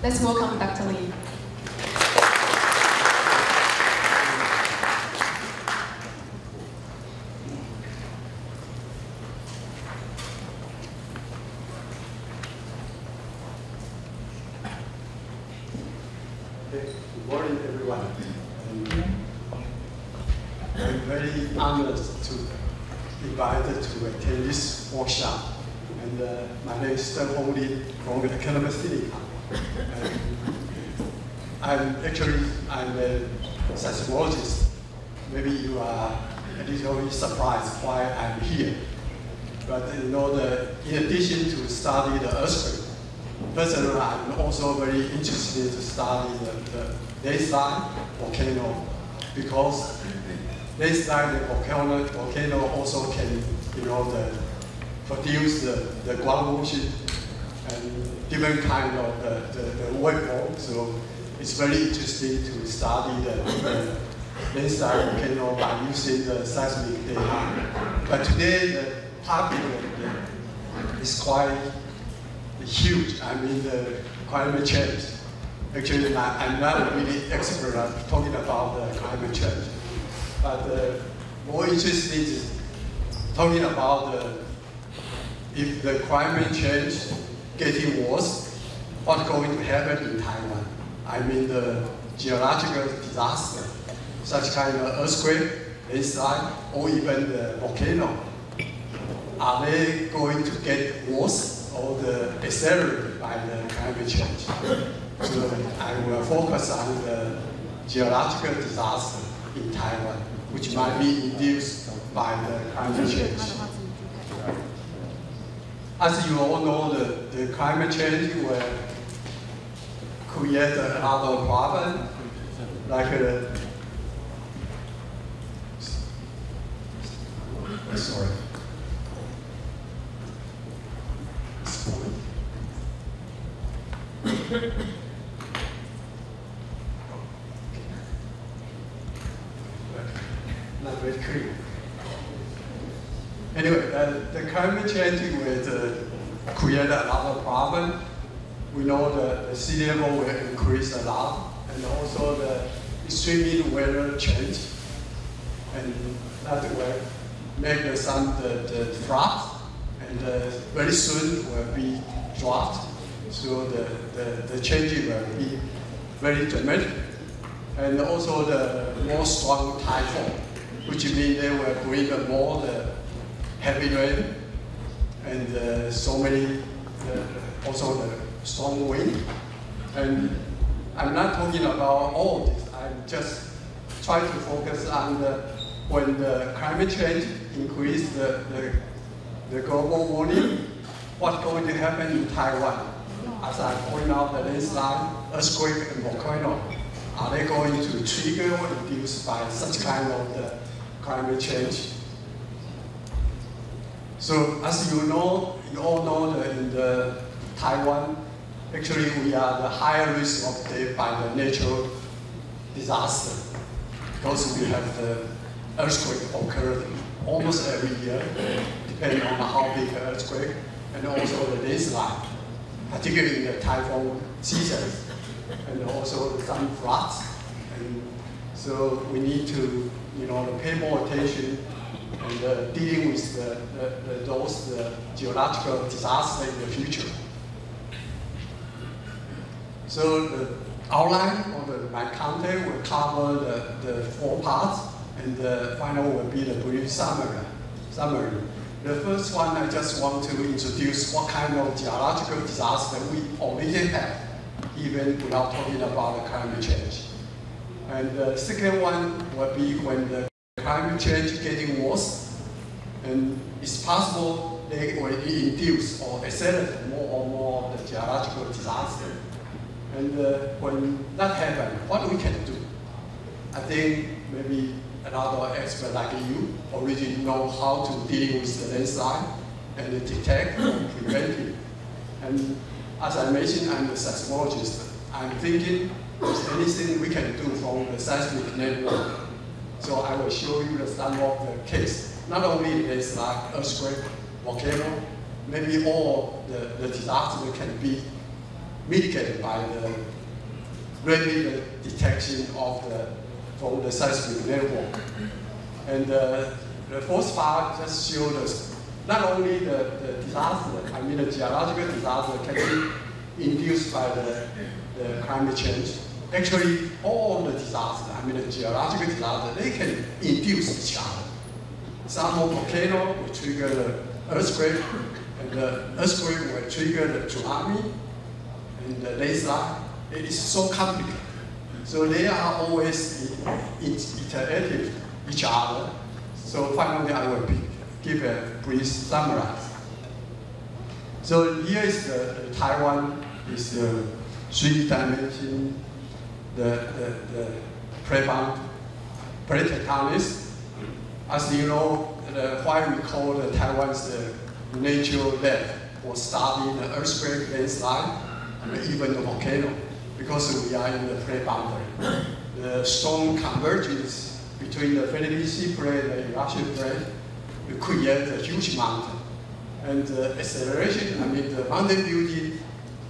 Let's welcome Dr. Lee. Good morning, everyone. I'm very honored to be invited to attend this workshop. And my name is Lee from the Academic City. I'm a seismologist. Maybe you are a little surprised why I'm here. But in addition to study the earthquake, personally, I'm also very interested to study the landslide volcano, because landslide volcano also can, produce the ground motion and different kind of the waveform. So it's very interesting to study the landslide volcano by using the seismic data. But today, the topic is quite huge. I mean, the climate change. Actually, I'm not really expert at talking about the climate change. But more interesting is talking about if the climate change getting worse, what's going to happen in Taiwan. I mean, the geological disaster, such kind of earthquake, landslide, or even the volcano. Are they going to get worse or accelerated by the climate change? So I will focus on the geological disaster in Taiwan, which might be induced by the climate change. As you all know, the climate change will create a lot of problems, like sorry. Not very clear. Anyway, the climate change will create a lot of problems. We know the sea level will increase a lot, and also the extreme weather change, and that will make the floods, and very soon will be drought. So the change will be very dramatic, and also the more strong typhoon, which means they will bring more heavy rain, and so many also the strong wind. And I'm not talking about all this. I'm just trying to focus on when the climate change increase the global warming, what's going to happen in Taiwan. As I point out, the landslide, earthquake, and volcano, are they going to trigger or induced by such kind of climate change? So as you all know that in Taiwan, actually we are the higher risk of death by the natural disaster, because we have the earthquake occurring almost every year, depending on how big the earthquake, and also the landslide, particularly in the typhoon season, and also some floods. And so we need to, pay more attention and dealing with those geological disasters in the future. So the outline of my content will cover the 4 parts, and the final will be the brief summary. The first one, I just want to introduce what kind of geological disaster we already have, even without talking about the climate change. And the second one will be when the climate change getting worse, and it's possible they will induce or accelerate more and more of the geological disaster. And when that happens, what we can do? I think maybe a lot of experts like you already know how to deal with the landslide and detect and prevent it. And as I mentioned, I'm a seismologist. I'm thinking there's anything we can do from the seismic network. So I will show you some of the case. Not only landslide, earthquake, volcano, maybe all the disaster can be mitigated by the rapid detection of from the seismic network. And the fourth part just shows us not only the disaster, I mean the geological disaster can be induced by the climate change. Actually, all of the disasters, I mean the geological disaster, they can induce each other. Some volcano will trigger the earthquake, and the earthquake will trigger the tsunami, and the landslide. It is so complicated. So they are always iterative each other. So finally, I will give a brief summary. So here is the Taiwan is the 3D dimension, the plate tectonics. As you know, why we call the Taiwan's the natural lab for studying the earthquake, landslide, and even the volcano, because we are in the plate boundary. The strong convergence between the Philippine Sea plate and the Eurasian plate will create a huge mountain. And the acceleration, I mean the mountain building,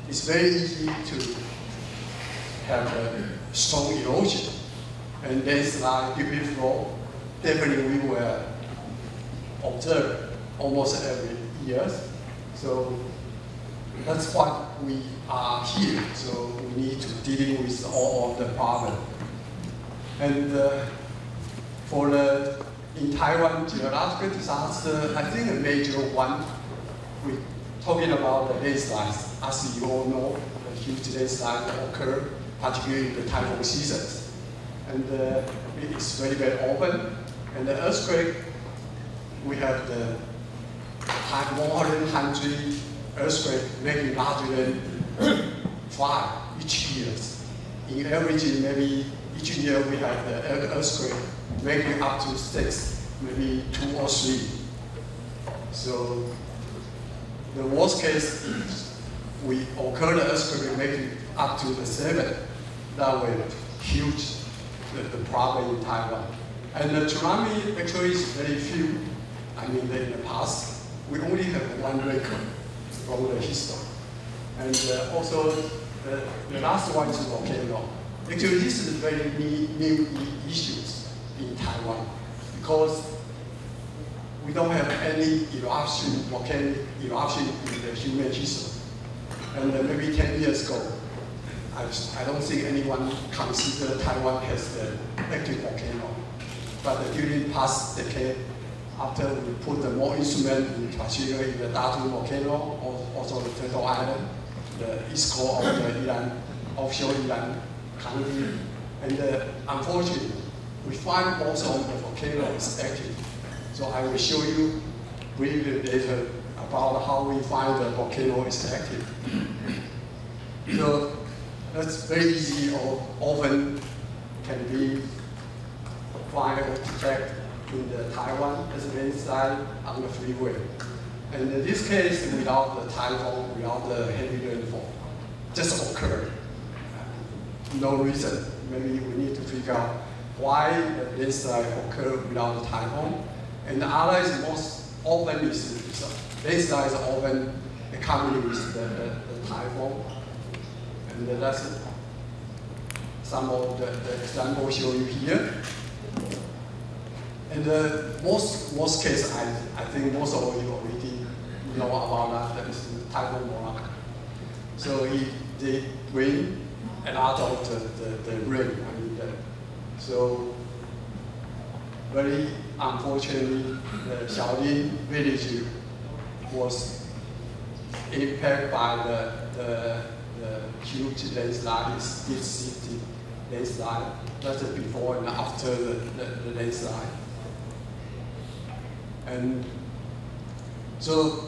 is very easy to have a strong erosion. And landslide, debris flow, definitely we will observe almost every year. So that's what we are here. So we need to deal with all of the problems. And in Taiwan geological disaster, I think a major one, we're talking about the landslides. As you all know, the huge landslides occur, particularly in the typhoon seasons. And it is very, very often. And the earthquake, we have the more than 100 earthquake making larger than 5 each year. In average, maybe each year we have the earthquake making up to 6, maybe 2 or 3. So the worst case is we occur the earthquake making up to the 7. That will huge the problem in Taiwan. And the tsunami actually is very few. I mean, in the past, we only have one record from the history. And also, the last one is volcano. Actually, this is very new issues in Taiwan because we don't have any eruption, volcanic eruption in the human history. And maybe 10 years ago, I don't think anyone considered Taiwan has the active volcano. But during past decade, after we put more instruments, particularly in the Datu volcano, also the Turtle Island, the east coast of the Iran, offshore Iran country, and unfortunately, we find also the volcano is active. So I will show you briefly later about how we find the volcano is active. So that's very easy or often can be find or detect in the Taiwan as a landslide on the freeway. And in this case, without the typhoon, without the heavy rainfall, just occurred. No reason. Maybe we need to figure out why the landslide occurred without the typhoon. And the other is most often landslide is often accompanied with the typhoon. And that's some of the examples show you here. And the worst case, I think most of you already know about that is the typhoon Morak. So they bring a lot of the rain. I mean, so very unfortunately, the Xiaolin village was impacted by the huge landslide, deep city landslide. That's before and after the landslide. And so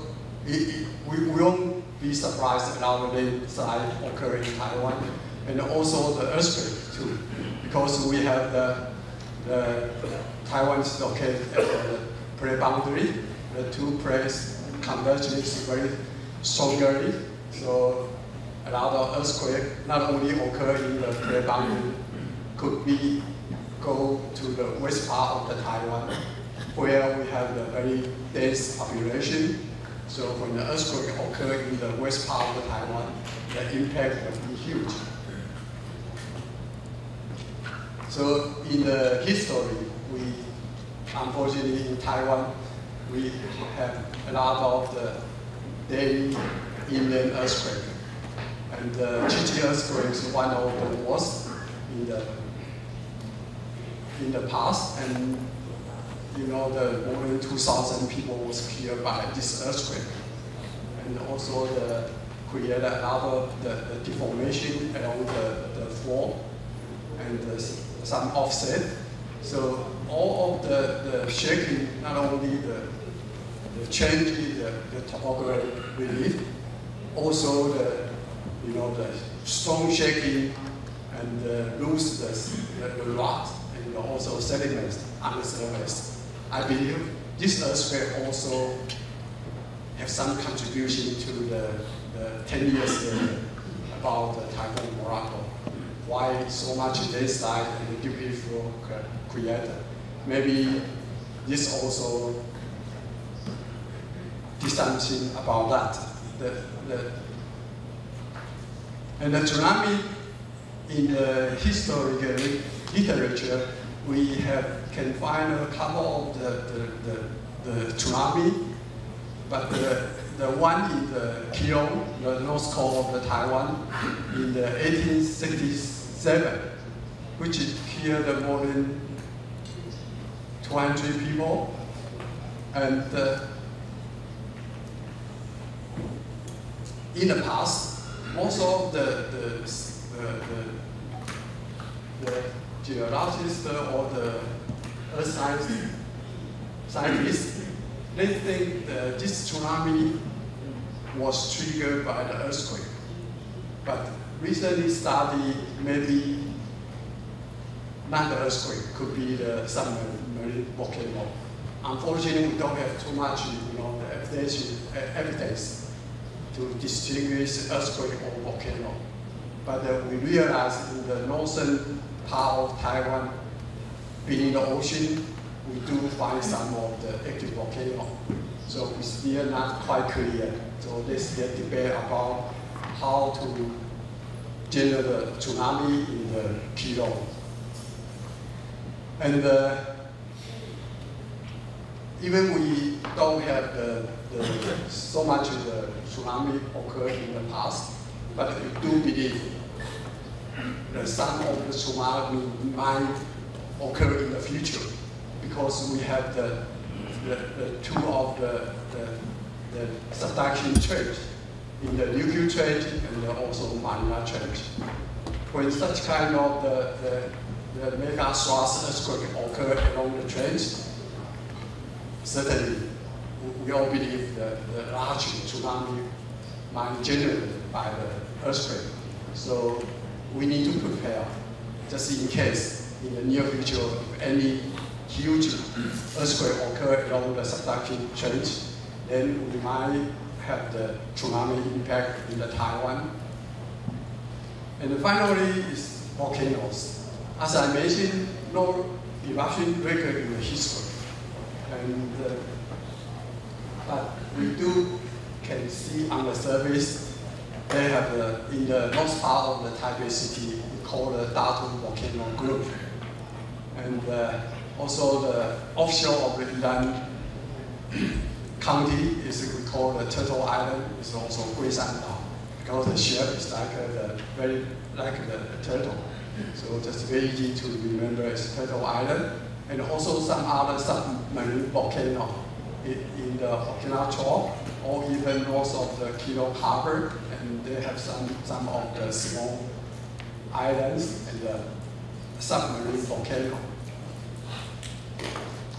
we won't be surprised about the landslide occurring in Taiwan, and also the earthquake too, because we have the Taiwan is located at the plate boundary. The two plates converge very strongly, so a lot of earthquake not only occur in the plate boundary, could be go to the west part of the Taiwan, where we have the very dense population. So when the earthquake occurs in the west part of Taiwan, the impact will be huge. So in the history, unfortunately in Taiwan, we have a lot of the daily inland earthquake. And the Chichi earthquake is one of the worst in the past, and you know, the more than 2,000 people was killed by this earthquake. And also created a lot of the deformation along the floor and some offset. So all of the shaking, not only the change in the topographic relief, also the strong shaking and lose the rock and also sediments on the surface. I believe this earthquake also have some contribution to the 10 years later about the Typhoon Morocco. Why so much landslide and debris flow created? Maybe this also did something about that. And the tsunami in the historical literature, we can find a couple of the tsunami, but the one in the Keelung, the north coast of the Taiwan, in the 1867, which killed more than 200 people, and in the past, most of the geologists or the earth scientists, they think that this tsunami was triggered by the earthquake. But recently studied, maybe not the earthquake, could be the submarine volcano. Unfortunately, we don't have too much, the evidence to distinguish earthquake or volcano. But we realize in the northern part of Taiwan, being the ocean, we do find some of the active volcano. So it's still not quite clear. So there's still debate about how to generate the tsunami in the Keelung. And even we don't have so much of the tsunami occurred in the past, but we do believe that some of the tsunami might occur in the future, because we have the two of the subduction trench in the nuclear trench and also Manila trench. When such kind of the mega thrust earthquake occur along the trench, certainly we all believe that the large tsunami might generate by the earthquake. So we need to prepare just in case in the near future if any huge earthquake occur along the subduction trench, then we might have the tsunami impact in the Taiwan. And finally is volcanoes. As I mentioned, no eruption record in the history. And but we can see on the surface, they have in the north part of the Taipei city, we call the Datu volcano group. And also the offshore of the Yilan County is we call the Turtle Island, is also Guisandao, because the shape is very like the turtle. So just very easy to remember it's Turtle Island. And also some other submarine volcano in the Okinawa Trough, or even north of the Keelung Harbor, and they have some of the small islands and the submarine volcano.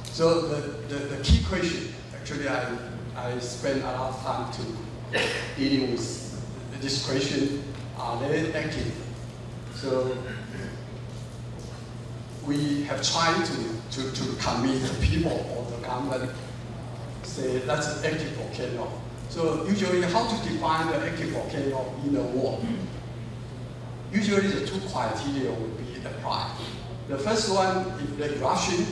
So the key question, actually I spent a lot of time to dealing with this question, are they active? So we have tried to convince the people or the government, say that's an active volcano. So usually how to define the active volcano in the world? Usually the two criteria will be applied. The first one, if the eruption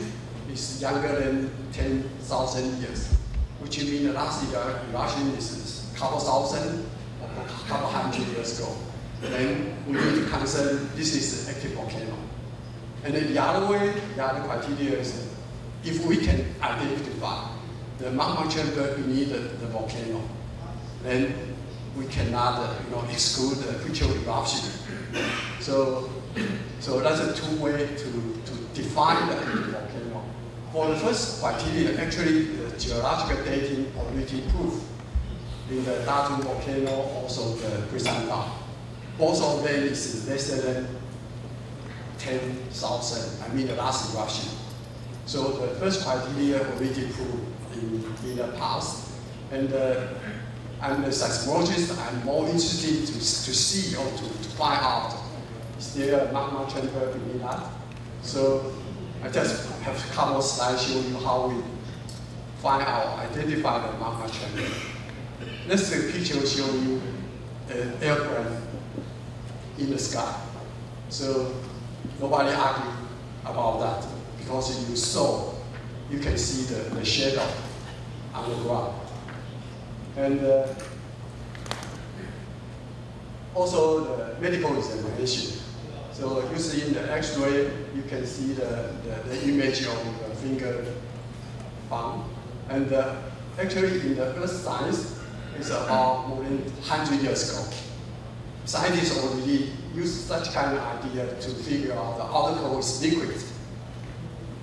is younger than 10,000 years. which means the last eruption is a couple thousand or a couple hundred years ago. Then we need to consider this is an active volcano. And then the other way, the other criteria is if we can identify the magma chamber beneath the volcano, then we cannot exclude the future eruption. So that's a two-way to define the active volcano. For the first criteria, actually the geological dating already proved in the Datun volcano, also the Brisantau. Both of them is less than 10,000, I mean the last eruption. So the first criteria already proved in the past. And I'm a seismologist, I'm more interested to see or to find out, is there a magma chamber beneath that? So I just have a couple of slides showing you how we find out, identify the magma chamber. This picture showing you an airplane in the sky. So nobody argue about that because you can see the shadow on the ground. And also the medical examination. So using the X-ray, you can see the image of the finger bone. And actually in the Earth science, it's about more than 100 years ago. Scientists already used such kind of idea to figure out the article is liquid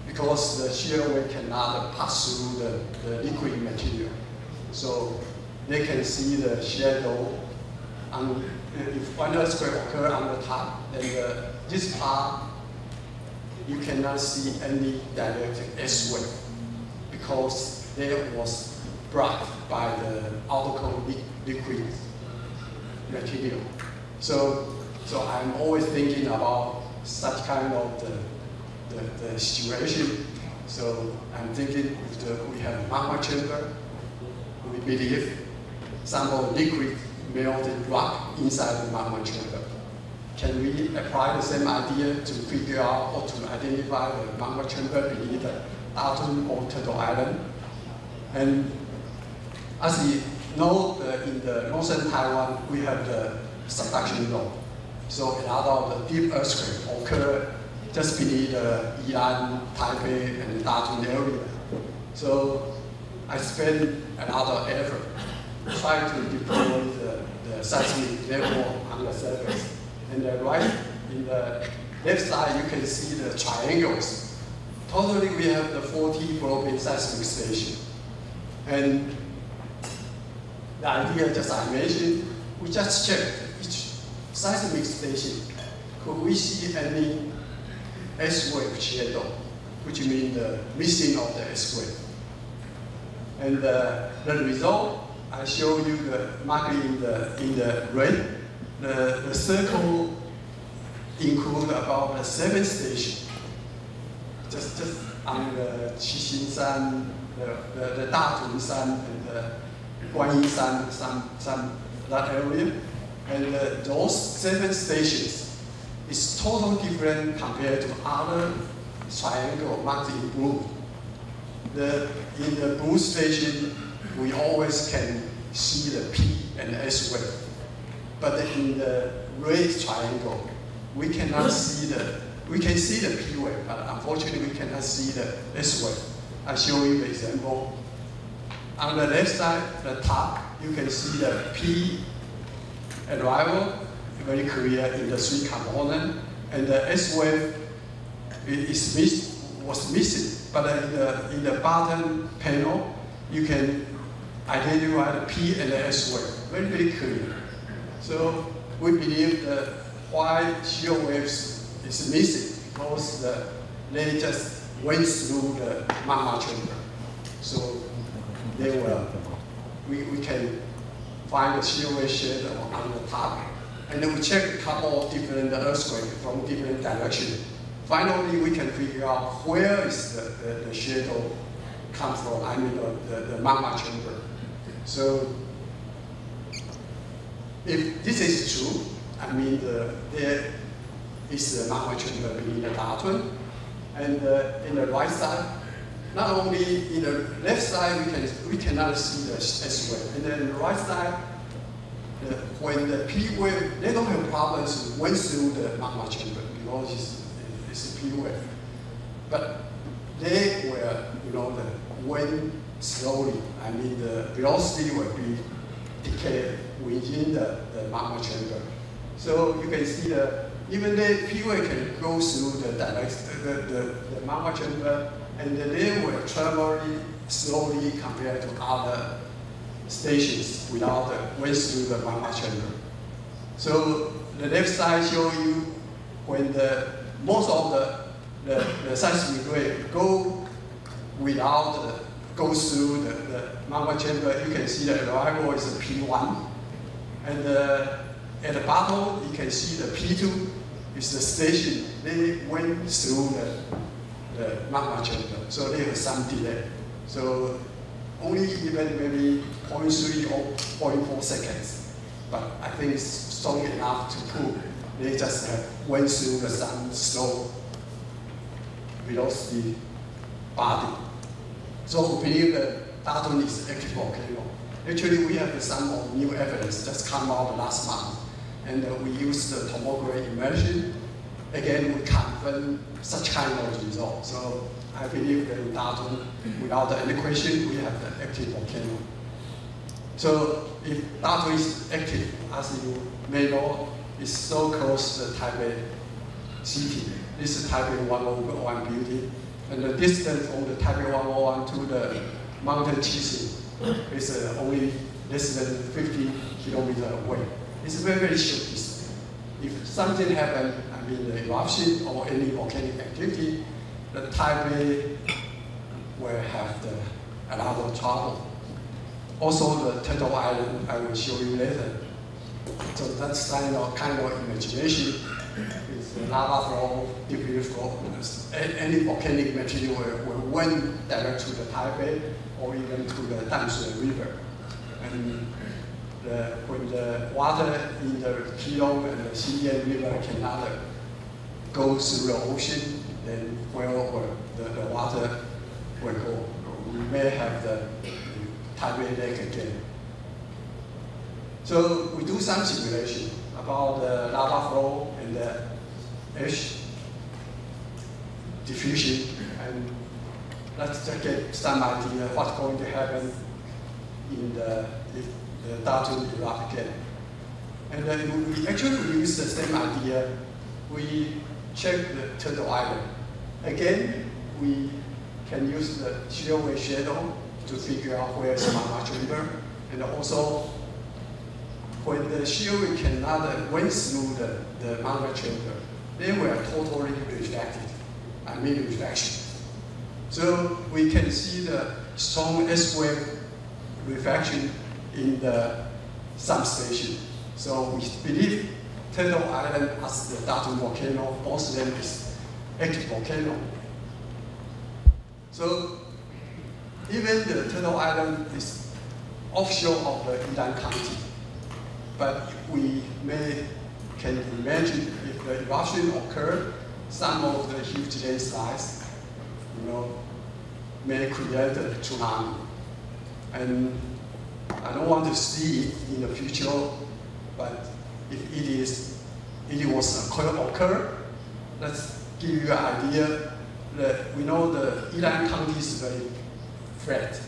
because the shear weight cannot pass through the liquid material. So they can see the shadow. If one earthquake occurs on the top, then this part, you cannot see any direct S-wave because there was blocked by the article liquid material. So I'm always thinking about such kind of the situation. So I'm thinking if we have magma chamber, we believe some of the liquid melted rock inside the magma chamber. Can we apply the same idea to figure out or to identify the magma chamber beneath the Datun or Turtle Island? And as you know, in the northern Taiwan, we have the subduction zone. So a lot of the deep earthquakes occur just beneath the Yilan, Taipei, and Datun area. So I spend a lot of effort trying to deploy the seismic network on the surface. And right in the left side, you can see the triangles. Totally, we have the 40 global seismic stations. And the idea, just I mentioned, we just checked each seismic station. Could we see any S-wave shadow, which means the missing of the S-wave? And the result, I show you the marking in the red. The circle include about 7 stations. Just on the Qixing the Datun San, and the Guanyin San, that area. And those 7 stations is totally different compared to other triangle marked in blue. In the blue station, we always can see the P and S wave. But in the red triangle, we cannot see we can see the P wave, but unfortunately we cannot see the S wave. I show you the example. On the left side, the top, you can see the P arrival, very clear in the 3 components, and the S wave was missing. But in the bottom panel, you can identify the P and the S wave, very, very clear. So we believe that why shear waves is missing because they just went through the magma chamber. So we can find the shear wave shadow on the top. And then we check a couple of different earthquakes from different directions. Finally, we can figure out where is the shadow come from, I mean the magma chamber. So if this is true, I mean there is a magma chamber beneath the Datun. And in the right side, not only in the left side we cannot see the S wave, and then the right side, when the P wave, they don't have problems went through the magma chamber because it's a P wave. But they were, the wind slowly. I mean, the velocity will be decayed within the magma chamber. So you can see even the P wave can go through the magma chamber, and they were traveling slowly compared to other stations without went through the magma chamber. So the left side show you when most of the seismic wave go through the magma chamber. You can see the arrival is a P1, and at the bottom you can see the P2 is the station. They went through the magma chamber, so they have some delay. So only even maybe 0.3 or 0.4 seconds, but I think it's strong enough to prove they just went through the some slow velocity body. So we believe that Datun is active volcano. Actually, we have some new evidence just come out last month, and we use the tomography immersion. Again, we confirm such kind of results. So I believe that in Datun, without any question, we have the active volcano. So if Datun is active, as you may know, it's so close to the Taipei city. This is Taipei 101 building, and the distance from the Taipei 101 to the mountain Qixing is only less than 50 kilometers away. It's a very, very short distance. If something happens, I mean the eruption or any volcanic activity, the Taipei will have a lot of trouble. Also, the Turtle Island, I will show you later. So that's kind of imagination. It's lava flow, debris flow. Any volcanic material will went direct to the Taipei or even to the Danshui River. And when the water in the Keelung and the Xindian River cannot go through the ocean, then where the water will go. We may have the Taipei Lake again. So we do some simulation about the lava flow and the ash diffusion, and let's get some idea what's going to happen if the Datun erupt again. And then we actually use the same idea. We check the Turtle Island. Again, we can use the shear wave shadow to figure out where is the magma chamber, and also when the shear wave cannot went through the magma chamber, they were totally reflected. I mean reflection. So we can see the strong S-wave reflection in the substation. So we believe Turtle Island as the Datun volcano, both of them is active volcano. So even the Turtle Island is offshore of the Yilan County, but we can imagine if the eruption occurred, some of the huge landslides, may create a tsunami. And I don't want to see it in the future, but if it was occur, let's give you an idea that we know the Yilan County is very flat.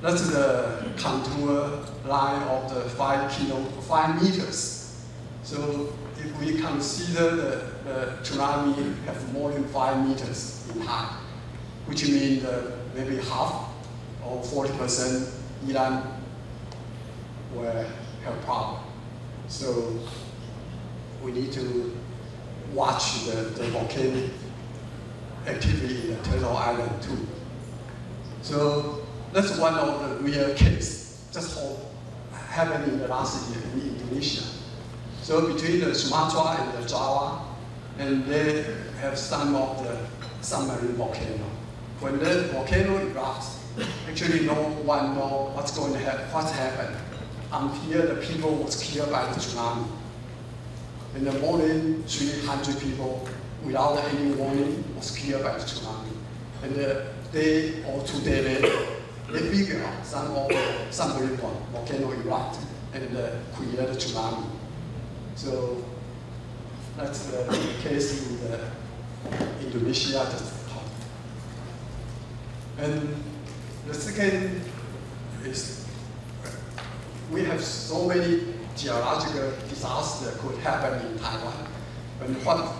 That's the contour line of the 5 meters. So if we consider the tsunami have more than 5 meters in height, which means maybe half or 40% Yilan will have problem. So we need to watch the volcanic activity in the Turtle Island too. So that's one of the real cases, just happened in the last year in Indonesia. So between the Sumatra and the Java, and they have some of the submarine volcano. When the volcano erupts, actually no one knows what's going to happen, what's happened, until the people was killed by the tsunami. And more than 300 people, without any warning, was killed by the tsunami. And day or 2 days later, they figure out some volcano erupt and create a tsunami. So that's the case in Indonesia. And the second is we have so many geological disasters that could happen in Taiwan. And what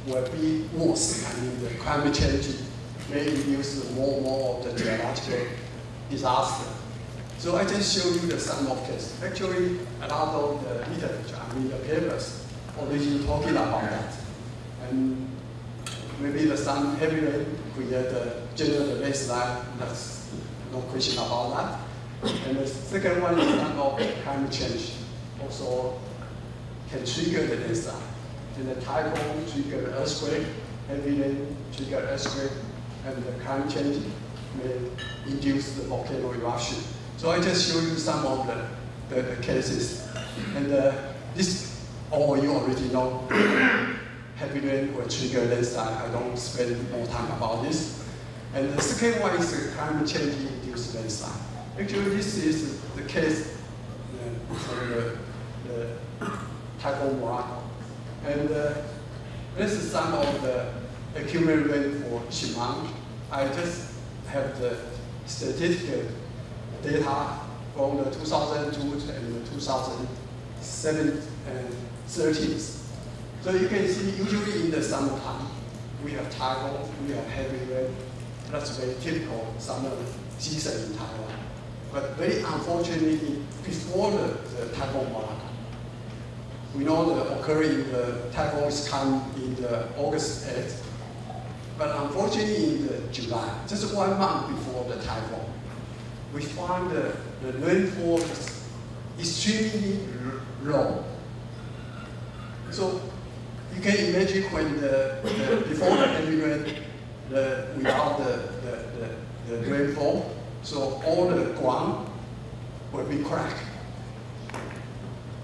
will be worse, the climate change may induce more of the geological disaster. So I just show you some of cases. Actually, a lot of the literature, the papers, already talking about that. And maybe some heavy rain create a general landslide. That's no question about that. And the second one is some of climate change also can trigger the landslide. And the typhoon trigger the earthquake, heavy rain trigger earthquake, and the climate change may induce the volcano eruption. So I just show you some of the cases. And this, all you already know. Heavy rain will trigger landslide. I don't spend more time about this. And the second one is the climate change induced landslide. Actually, this is the case for the Typhoon Morocco. And this is some of the accumulated rain for Shimang. I just have the statistical data from the 2002 and the 2013. So you can see usually in the summertime, we have typhoon, we have heavy rain. That's very typical summer season in Taiwan. But very unfortunately, before the typhoon Morocco, we know the occurring the typhoons come in the August 8th. But unfortunately in the July, just 1 month before the typhoon, we find the rainfall is extremely low. So you can imagine when before the heavy rain, without the rainfall, so all the ground will be cracked,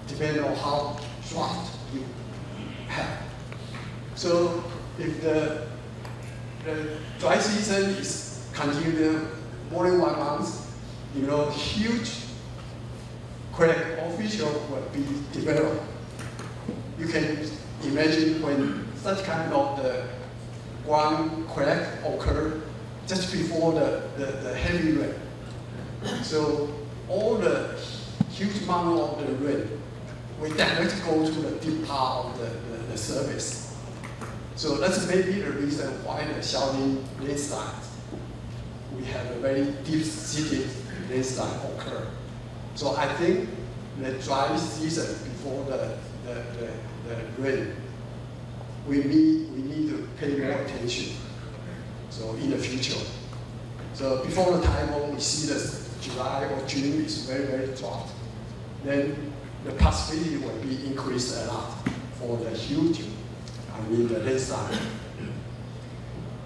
depending on how drought you have. So if the dry season is continued more than 1 month, huge crack or fissure will be developed. You can imagine when such kind of the ground crack occur just before the heavy rain. So all the huge amount of the rain will directly go to the deep part of the surface. So that's maybe the reason why the Shaolin landslide, we have a very deep-seated landslide occur. So I think the dry season before the rain, we need to pay more attention. So in the future. So before the typhoon, we see that July or June is very, very dry. Then the possibility will be increased a lot for the huge, the landslide.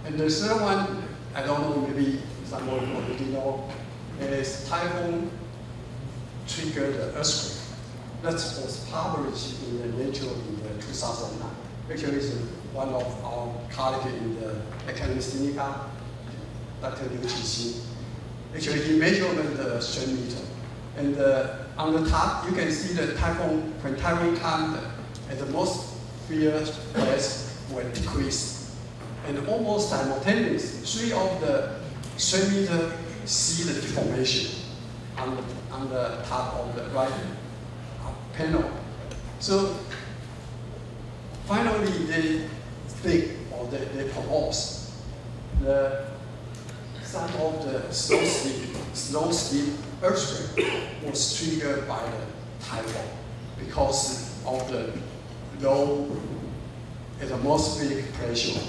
And the third one, I don't know, maybe someone already know, is typhoon triggered the earthquake. That was published in the Nature in 2009. Actually, it's one of our colleagues in the Academic Sinica, Dr. Liu Qixin. Actually, he measured the strand meter. And on the top, you can see the typhoon, when typhoon comes, at the most fierce place will decrease. And almost simultaneously, 3 of the strand meter see the deformation on the top of the right panel. So finally, they think, or they propose, some of the slow sleep earthquake was triggered by the typhoon because of the low atmospheric pressure.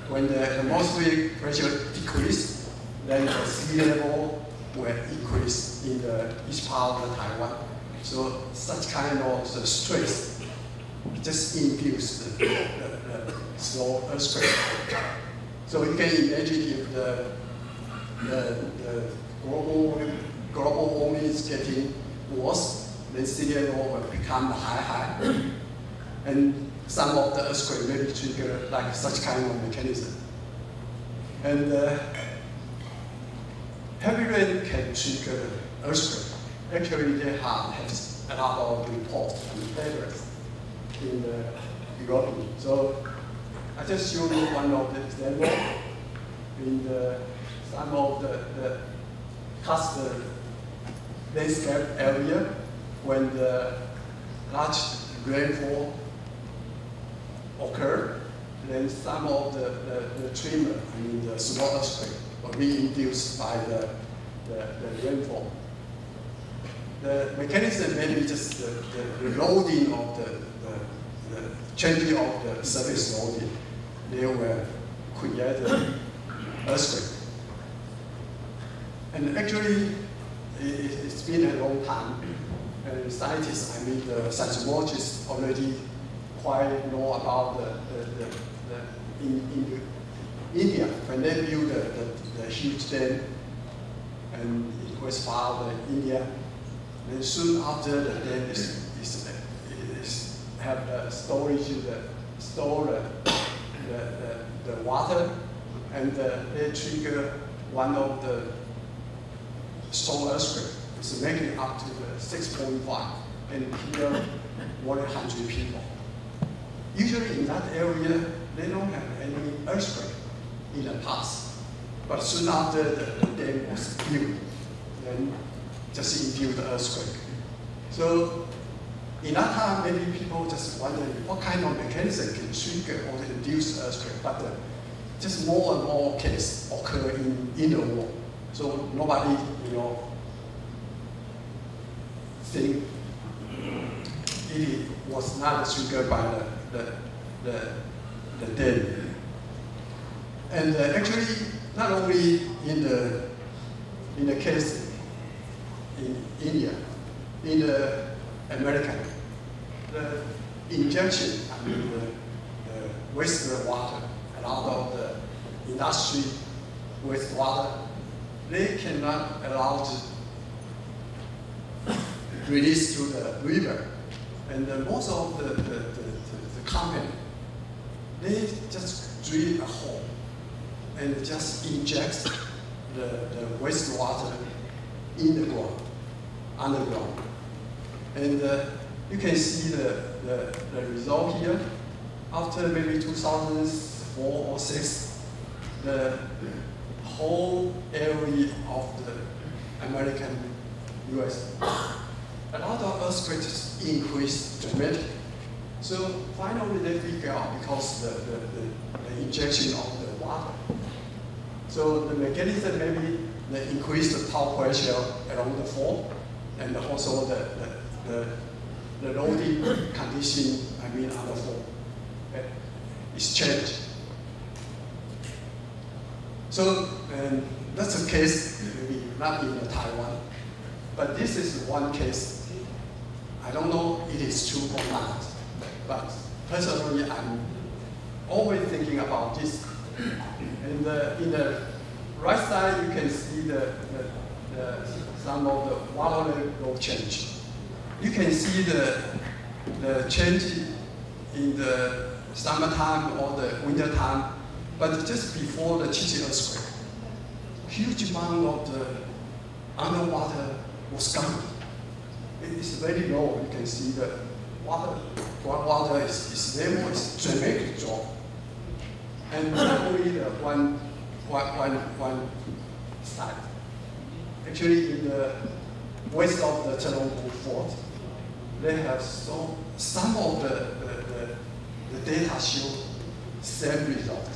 When the atmospheric pressure decreases, then the sea level will increase in each part of Taiwan. So such kind of stress just induce the slow earthquake. So you can imagine if the global warming is getting worse, then sea level will become high. And some of the earthquake may be triggered like such kind of mechanism. And heavy rain can trigger earthquake. Actually, they have a lot of reports and papers in Europe. So I just show you one of the examples in some of the coastal landscape area when the large rainfall occur, then some of the tremor, the small earthquake, will be induced by the rainfall. The mechanism may be just the loading of the changing of the surface loading. They will create an earthquake. And actually, it's been a long time. And scientists, the seismologists already quite know about in India, when they built the huge dam, and it was found in India. And soon after the dam have the storage, store the water, and they trigger one of the strong earthquake. It's making up to 6.5 and kill 100 people. Usually in that area, they don't have any earthquake in the past. But soon after the dam was built, then just induced the earthquake. So in that time, maybe people just wondering what kind of mechanism can trigger or induce earthquake. But just more and more cases occur in the world. So nobody, think it was not triggered by the dam. And actually, not only in the case in India, in the America, the injection, the wastewater, a lot of the industry wastewater, they cannot allow to release to the river. And most of the company, they just drill a hole and just inject the wastewater in the ground, underground. And you can see the result here. After maybe 2004 or 6, the whole area of the American US, a lot of earthquakes increased dramatically. So finally they figure out because the injection of the water. So the mechanism maybe they increase the top pressure along the fault, and also the loading condition, on the fault, is changed. So that's a case maybe not in Taiwan, but this is one case. I don't know if it is true or not, but personally I'm always thinking about this. And in the right side, you can see some of the water level change. You can see the change in the summertime or the winter time, but just before the Chichi earthquake, huge amount of the underwater was gone. It's very low. You can see the groundwater is level is dramatically drop. And not only the one side. Actually, in the west of the Chernobyl fault, they have some of the data show same result.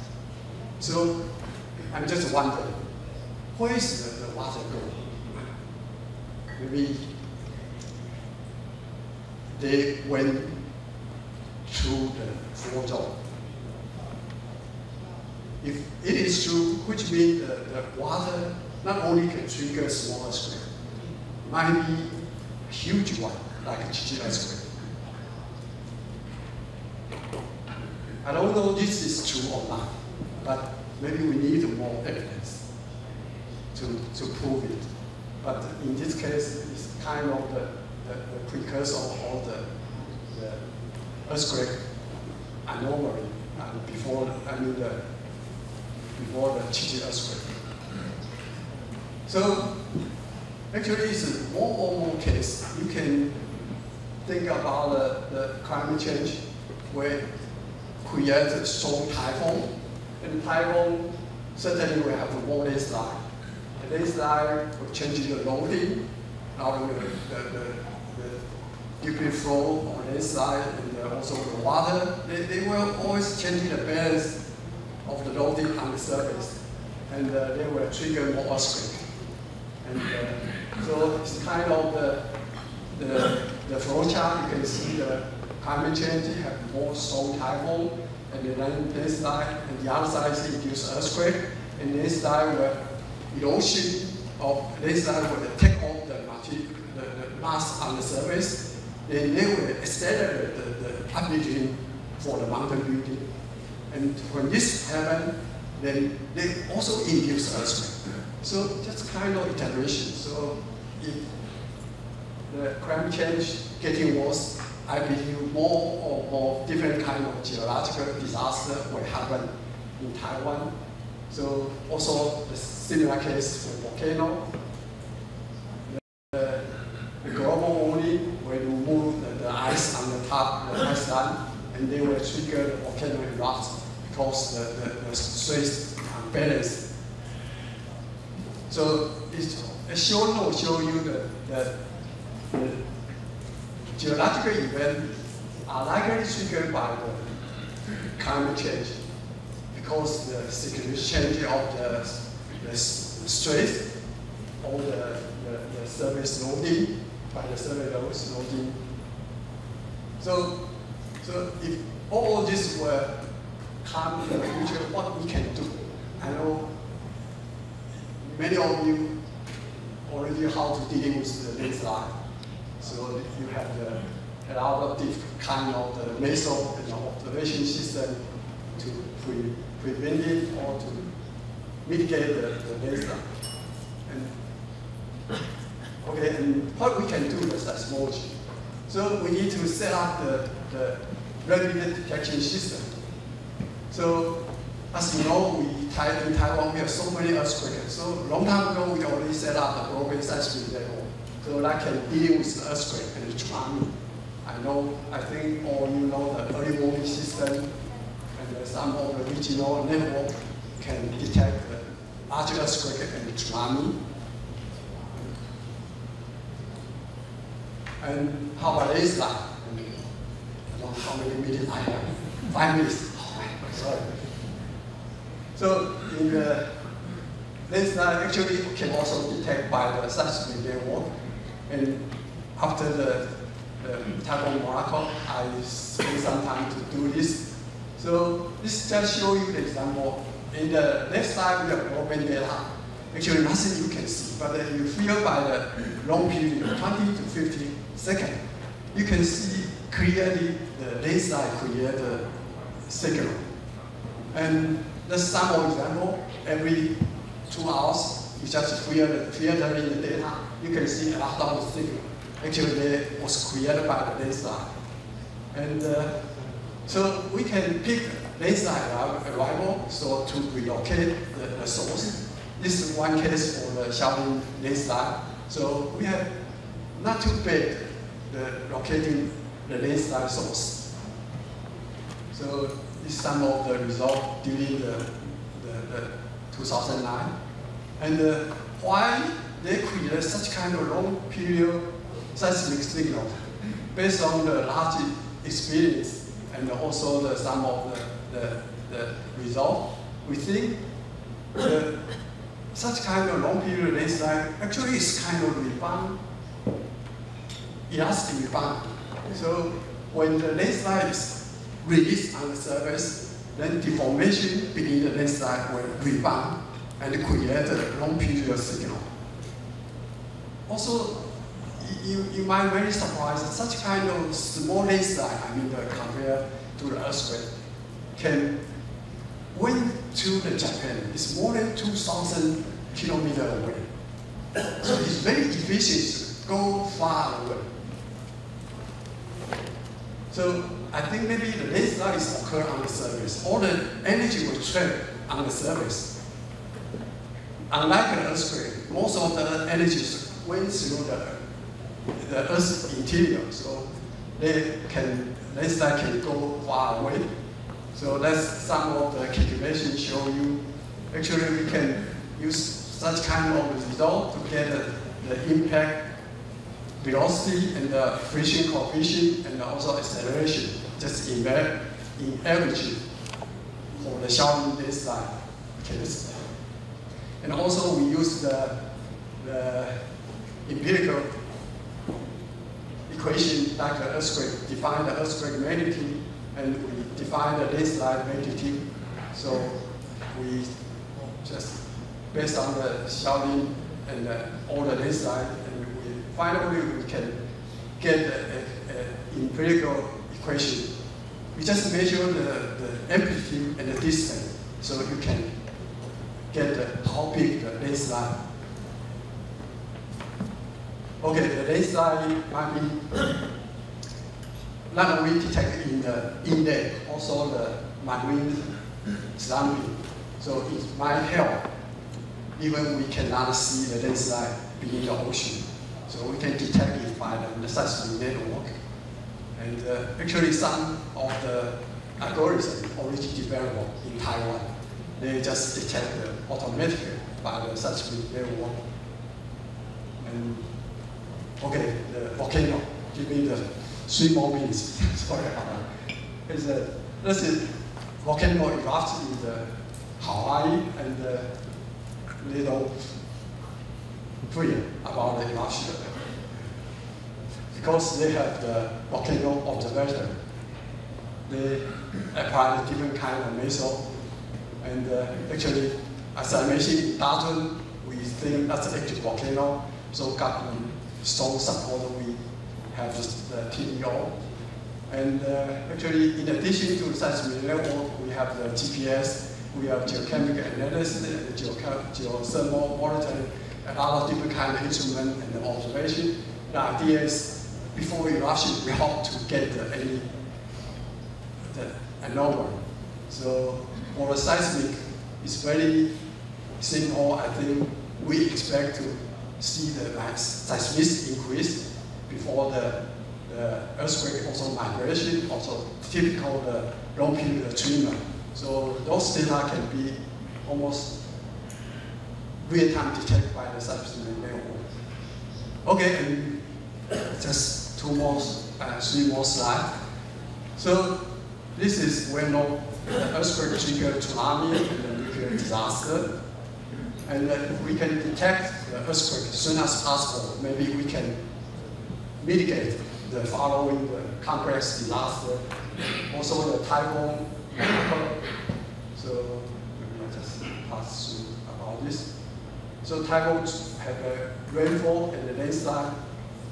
So I'm just wondering, where is the water go? Maybe they went through the fault zone. If it is true, which means the water not only can trigger small earthquake, might be a huge one, like a Chichi earthquake. I don't know if this is true or not, but maybe we need more evidence to prove it. But in this case, it's kind of the precursor of the earthquake anomaly before the Chichi earthquake. So actually, it's more and more case. You can think about the climate change where create a strong typhoon, and typhoon certainly will have more landslide. The landslide will change the loading, now the debris flow on the side and also the water. They will always change the balance of the loading on the surface, and they will trigger more earthquake. And so it's kind of the flow chart. You can see the climate change have more strong typhoon, and then this side and the other side is induce earthquake, and this side will erosion of this side will take off the mass on the surface. Then they will accelerate the uplifting for the mountain building. And when this happens, then they also induce earthquake. So that's kind of iteration. So if the climate change getting worse, I believe more or more different kind of geological disaster will happen in Taiwan. So also the similar case for volcano. The global warming will remove the ice on the top of the iceland, and they will trigger the volcano erupt because the stress unbalanced. So a short note show you the geological events are likely triggered by the climate change because the significant change of the stress or the surface loading by the surface loading. So if all this were come in the future, what we can do? I know many of you already how to deal with the landslide. So you have a lot of different kind of the method and observation system to prevent it or to mitigate the landslide. Okay, and what we can do is seismology. So we need to set up the rapid detection system. So as you know, in Taiwan we have so many earthquakes. So a long time ago we already set up the global seismic level. So that can deal with the earthquake and the tsunami. I think all you know the early warning system and some of the regional network can detect the large earthquake and the tsunami. And how about landslide? I don't know how many minutes I have. 5 minutes. Oh, sorry. So in the landslide actually can also detect by the seismic network. And after the Typhoon Morocco, I spent some time to do this. So this just show you the example. In the left side we have broadband data. Actually nothing you can see, but you feel by the long period, 20 to 50 seconds, you can see clearly the landslide create a signal. And the sample example, every 2 hours, you just filtering the data, you can see a lot of the signal. Actually, it was created by the landslide. And so we can pick landslide arrival, so to relocate the source. This is one case for the Xiaolin landslide. So we have not too bad locating the landslide source. So this is some of the result during the 2009. And why they create such kind of long period seismic signal based on the large experience and also some of the result. We think such kind of long period landslide actually is kind of rebound, elastic rebound. So when the landslide is released on the surface, then deformation beneath the landslide will rebound and create a long period signal. Also, you might be very surprised that such kind of small landslide, compared to the earthquake, can went to the Japan. It's more than 2,000 kilometers away. So it's very efficient to go far away. So I think maybe the landslide is occur on the surface. All the energy will trap on the surface. unlike an earthquake, most of the energy went through the Earth's interior, so landslide can go far away. So that's some of the calculations show you. Actually, we can use such kind of result to get the impact velocity and the friction coefficient and also acceleration, just in average for the Shaolin landslide case. And also we use the empirical equation like the earthquake, define the earthquake magnitude, and we define the landslide magnitude. So we just, based on the Shaolin and all the landslide, and finally we can get an empirical equation. We just measure the amplitude and the distance, so you can get how big the landslide. Okay, the landslide might be not only detected in the inlet, also the marine slumping. So it might help, even we cannot see the landslide beneath the ocean. So we can detect it by the seismic network. And actually some of the algorithms already developed in Taiwan. They just detect automatically by the seismic network. And okay, the volcano, give me the 3 more minutes. Sorry about that. This is volcano erupted in the Hawaii, and little fear about the eruption. Because they have the volcano observatory, they apply a different kind of method. And actually, as I mentioned, in Darwin, we think that's an active volcano, so government strong support, we have the TDO. And actually, in addition to the seismic network, we have the GPS, we have geochemical analysis, and geothermal monitoring, and other different kind of instruments and observation. The idea is, before eruption, we hope to get the anomaly. So for the seismic, it's very simple. I think we expect to see the seismic increase before the earthquake, also migration, also typical the long period treatment. So those data can be almost real-time detected by the seismic network. Okay, and just 3 more slides. So this is well known, the earthquake triggered tsunami and the nuclear disaster. And if we can detect the earthquake as soon as possible, maybe we can mitigate the following complex disaster. Also the typhoon. So maybe I just pass through about this. So typhoons have a rainfall and a landslide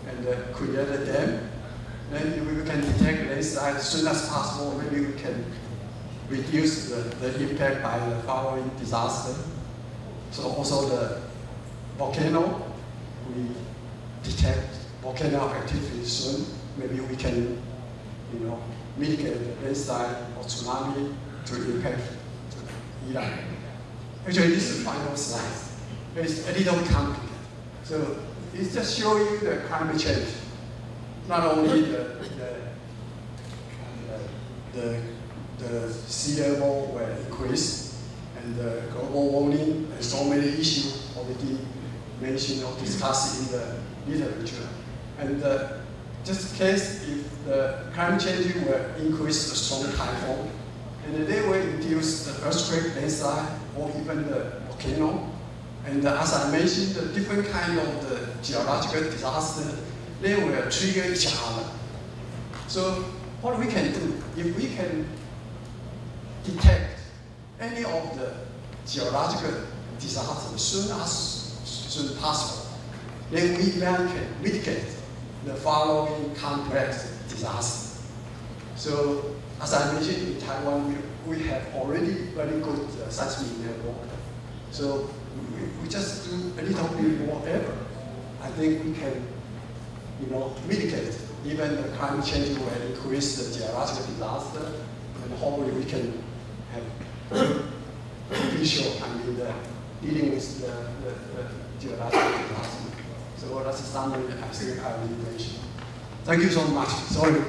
and create a dam. Then if we can detect landslide as soon as possible, maybe we can reduce the impact by the following disaster. So also the volcano, we detect volcano activity soon. Maybe we can, mitigate the landslide or tsunami to impact Iran. Actually, this is the final slide. It's a little complicated. So it's just showing you the climate change. Not only the sea level will increase, and the global warming, and so many issues already mentioned or discussed in the literature. And just in case if the climate change will increase the strong typhoon, and they will induce the earthquake, landslide, or even the volcano. And as I mentioned, the different kind of the geological disaster, they will trigger each other. So what we can do, if we can detect any of the geological disasters as soon as possible, then we can mitigate the following complex disasters. So as I mentioned, in Taiwan, we have already very good seismic network. So we just do a little bit more effort. I think we can, mitigate even the climate change will increase the geological disaster, and hopefully we can have visual, dealing with the geological disaster. So that's a summary I think I really mentioned. Thank you so much. Sorry.